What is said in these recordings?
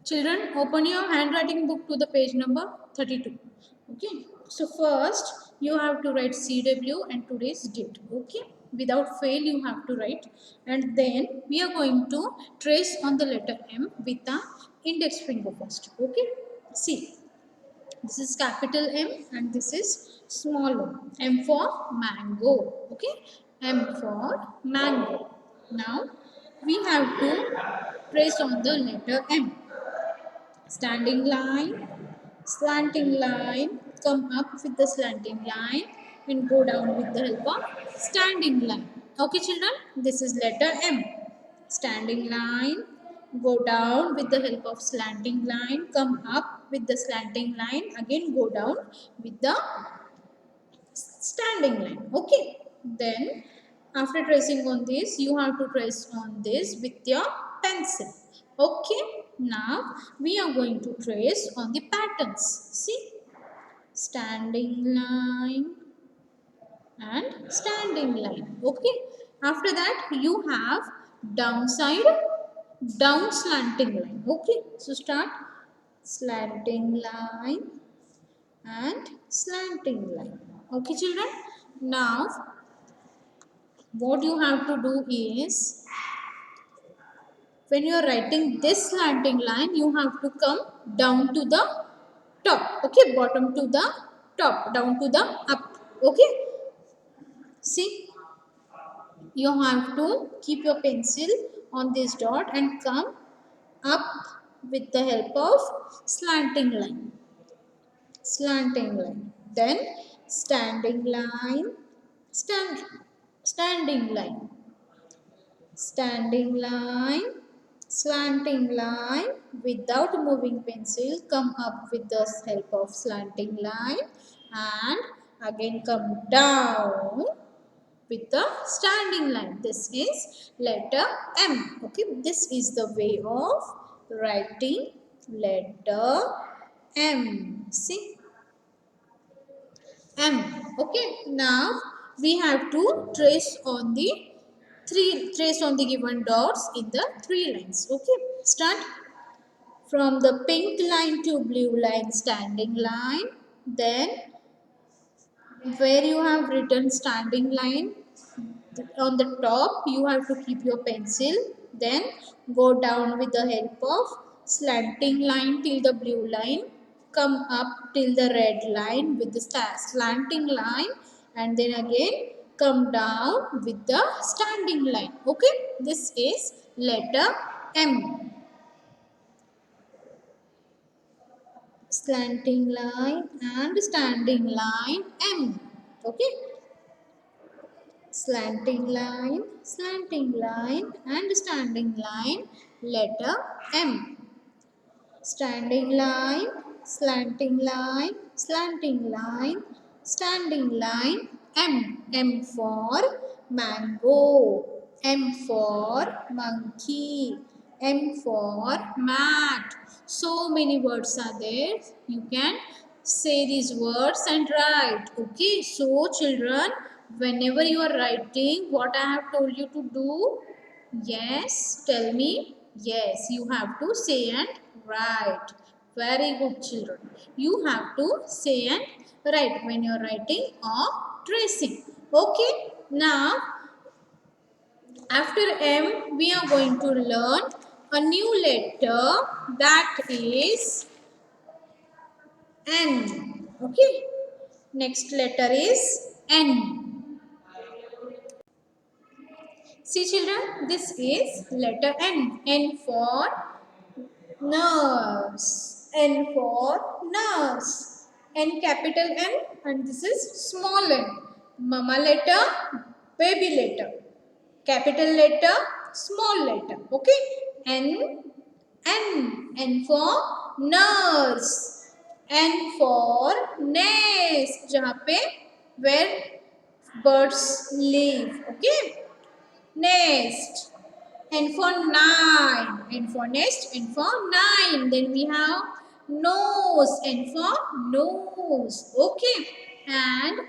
Children, open your handwriting book to the page number 32. Okay. So first you have to write CW and today's date. Okay. Without fail you have to write, and then we are going to trace on the letter M with the index finger first. Okay. See, this is capital M and this is small m. M for mango. Okay. M for mango. Now we have to trace on the letter M. Standing line, slanting line, come up with the slanting line and go down with the help of standing line. Okay children, this is letter M. Standing line, go down with the help of slanting line, come up with the slanting line, again go down with the standing line. Okay, then after tracing on this you have to trace on this with your pencil. Okay, now we are going to trace on the patterns. See, standing line and standing line. Okay, after that you have downside, down slanting line. Okay, so start slanting line and slanting line. Okay children, now what you have to do is, when you are writing this slanting line you have to come down to the top. Okay, bottom to the top, down to the up. Okay, see, you have to keep your pencil on this dot and come up with the help of slanting line, slanting line, then standing line, stand, standing line, standing line, slanting line. Without moving pencil come up with the help of slanting line and again come down with the standing line. This is letter M. Okay, this is the way of writing letter M. See, M. Okay, now we have to trace on the given dots in the three lines. Okay, start from the pink line to blue line, standing line, then where you have written standing line on the top you have to keep your pencil, then go down with the help of slanting line till the blue line, come up till the red line with the slanting line, and then again come down with the standing line. Okay, this is letter M. Slanting line and standing line M. Okay, slanting line and standing line letter M. Standing line, slanting line, slanting line, standing line M. M for mango, M for monkey, M for mat. So many words are there, you can say these words and write. Okay, so children, whenever you are writing what I have told you to do, yes, tell me. Yes, you have to say and write. Very good children, you have to say and write when you are writing or tracing. Okay, now after M we are going to learn a new letter, that is N. Okay, next letter is N. See children, this is letter N. N for nurse. N for nurse. N capital N and this is small n. Mama letter, baby letter. Capital letter, small letter. Okay. N. N. N for nurse. N for nest. जहाँ पे where birds live. Okay. Nest. N for nine. N for nest. N for nine. Then we have nose. N for nose. Okay. And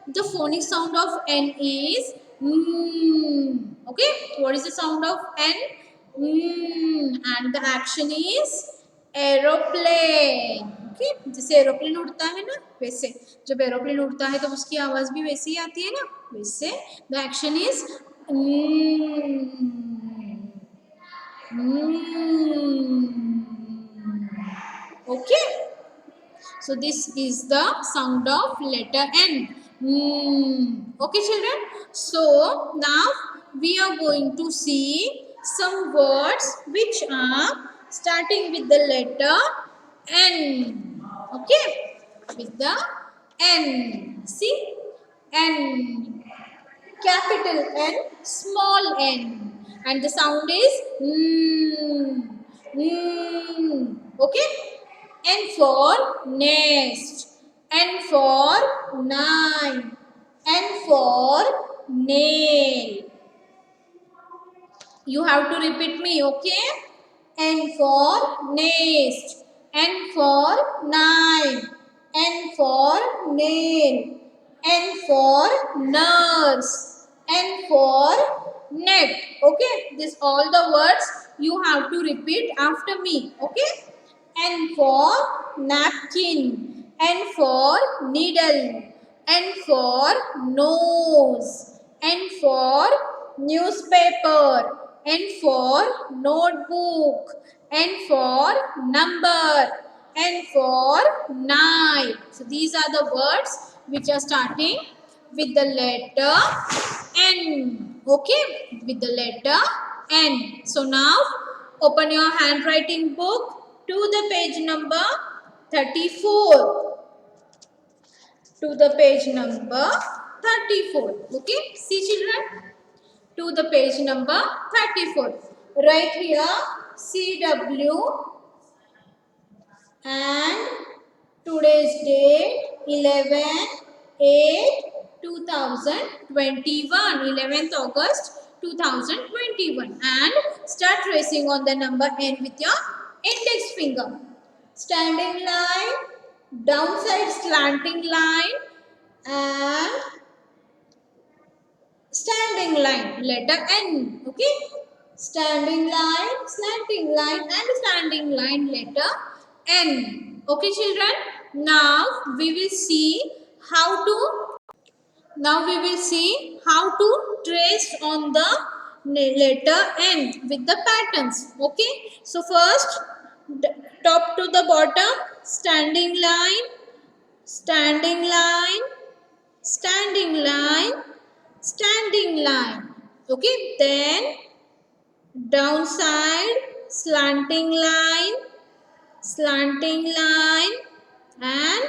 the phonic sound of N is mm. Okay. What is the sound of N? Mm. And the action is aeroplane. Okay, जैसे aeroplane उड़ता है ना, वैसे जब aeroplane उड़ता है तो उसकी आवाज भी वैसी ही आती है ना, वैसे the action is okay. So this is the sound of letter N. Okay, children. So now we are going to see some words which are starting with the letter N. Okay, with the N. See, N, capital N, small n, and the sound is okay. N for nest, N for nine, N for nail. You have to repeat me, okay? N for nest, N for nine, N for nail, N for nurse, N for net. Okay, this all the words you have to repeat after me. Okay, N for napkin, N for needle, N for nose, N for newspaper, N for notebook, N for number, N for night. So these are the words which are starting with the letter N. Okay, with the letter N. So now open your handwriting book to the page number 34. To the page number 34. Okay, see children, to the page number 34. Right here CW and today's date 11/8/2021, 11th August 2021, and start tracing on the number N with your index finger. Standing line, downside slanting line, and standing line, letter N. Okay, standing line, slanting line, and standing line, letter N. Okay, children. Now we will see how to. Now we will see how to trace on the letter N with the patterns. Okay. So first, top to the bottom, standing line, standing line, standing line, standing line. Okay, then downside, slanting line, slanting line, and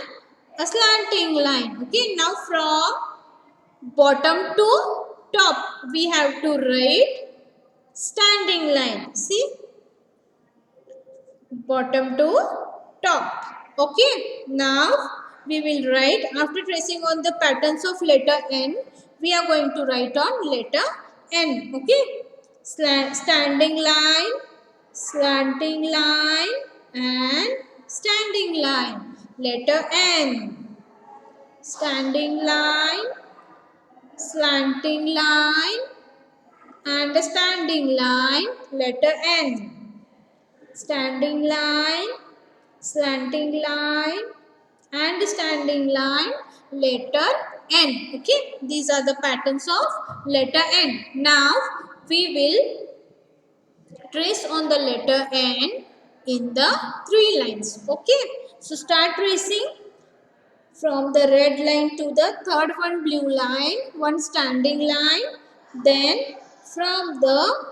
a slanting line. Okay, now from bottom to top we have to write standing line. See, bottom to top. Okay, now we will write, after tracing on the patterns of letter N, we are going to write on letter N. Okay, standing line, slanting line, and standing line, letter N. Standing line, slanting line, and standing line, letter N. Standing line, slanting line, and standing line, letter N. Okay, these are the patterns of letter N. Now we will trace on the letter N in the three lines. Okay, so start tracing from the red line to the third one blue line, one standing line, then from the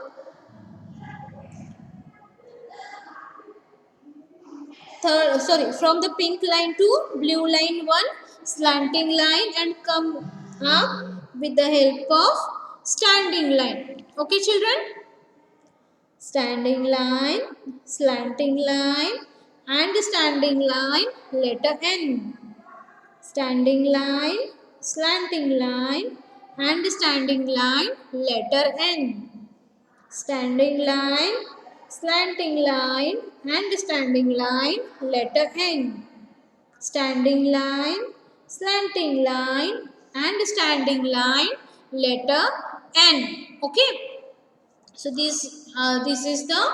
from the pink line to blue line, one slanting line, and come up with the help of standing line. Okay, children, standing line, slanting line, and standing line, letter N. Standing line, slanting line, and standing line, letter N. Standing line, slanting line, and standing line, letter N. Standing line, slanting line, and standing line, letter N. Okay, so this is the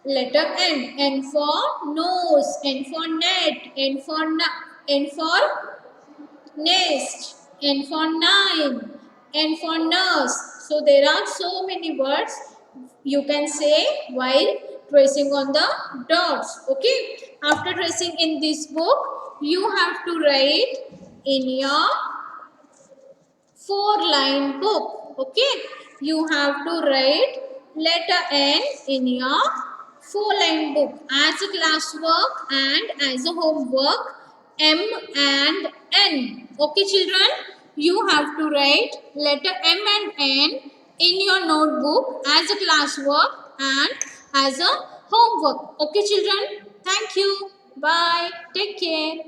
Letter N. N for nose. N for net. N for nest. N for nine. N for nurse. So there are so many words you can say while tracing on the dots. Okay. After tracing in this book, you have to write in your 4-line book. Okay. You have to write letter N in your 4-line book as a classwork and as a homework. M and N. Okay, children, you have to write letter M and N in your notebook as a classwork and as a homework. Okay, children, thank you. Bye. Take care.